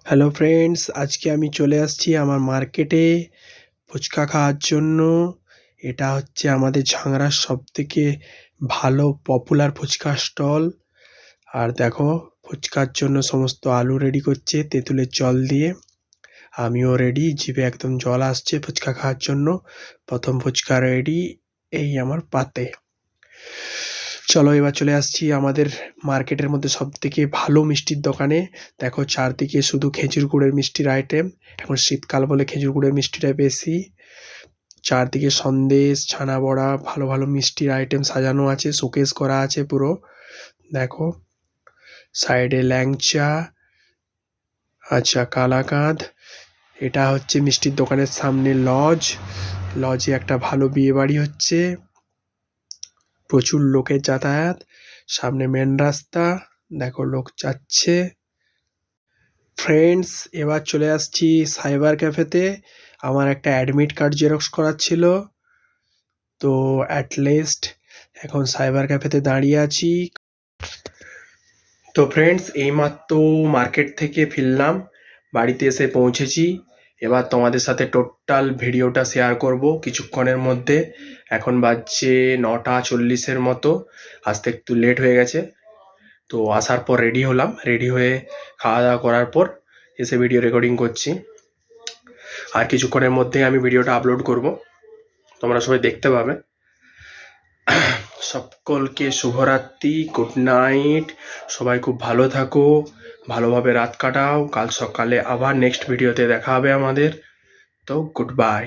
Hello friends, আজকে আমি চলে আসছি আমার মার্কেটে ফুচকা খাওয়ার জন্য। এটা হচ্ছে আমাদের ঝাংড়ার সবথেকে ভালো পপুলার ফুচকা স্টল। আর দেখো, ফুচকার জন্য সমস্ত আলু রেডি করছে তেঁতুলের জল দিয়ে। আমিও রেডি, জিভে একদম জল আসছে ফুচকা খাওয়ার জন্য। প্রথম ফুচকা রেডি, এই আমার পাতে। চলো এবার চলে আসছি আমাদের মার্কেটের মধ্যে সবথেকে ভালো মিষ্টির দোকানে। দেখো চারদিকে শুধু খেজুর গুড়ের মিষ্টির আইটেম, এখন শীতকাল বলে খেজুর গুড়ের মিষ্টিটা বেশি। চারদিকে সন্দেশ, ছানা বড়া, ভালো ভালো মিষ্টির আইটেম সাজানো আছে, শোকেস করা আছে পুরো। দেখো সাইডে ল্যাংচা, আচ্ছা কালাকাঁদ। এটা হচ্ছে মিষ্টির দোকানের সামনে লজ। লজে একটা ভালো বিয়ে বাড়ি হচ্ছে, প্রচুর লোকের যাতায়াত। সামনে মেন রাস্তা, দেখো লোক যাচ্ছে। ফ্রেন্ডস, এবার চলে আসছি সাইবার ক্যাফেতে। আমার একটা অ্যাডমিট কার্ড জেরক্স করার ছিল, তো অ্যাট লিস্ট এখন সাইবার ক্যাফেতে দাঁড়িয়ে আছি। তো ফ্রেন্ডস, এইমাত্র মার্কেট থেকে ফিরলাম, বাড়িতে এসে পৌঁছেছি। এবার তোমাদের সাথে টোটাল ভিডিওটা শেয়ার করব কিছুক্ষণের মধ্যে। এখন বাজছে 9:40 মতো, আসতে একটু লেট হয়ে গেছে। তো আসার পর রেডি হলাম, রেডি হয়ে খাওয়া দাওয়া করার পর এসে ভিডিও রেকর্ডিং করছি। আর কিছুক্ষণের মধ্যে আমি ভিডিওটা আপলোড করব, তোমরা সবাই দেখতে পাবে। সকলকে শুভরাত্রি, গুড নাইট। সবাই খুব ভালো থাকো, ভালোভাবে রাত কাটাও। কাল সকালে আবার নেক্সট ভিডিওতে দেখা হবে আমাদের। তো গুড বাই।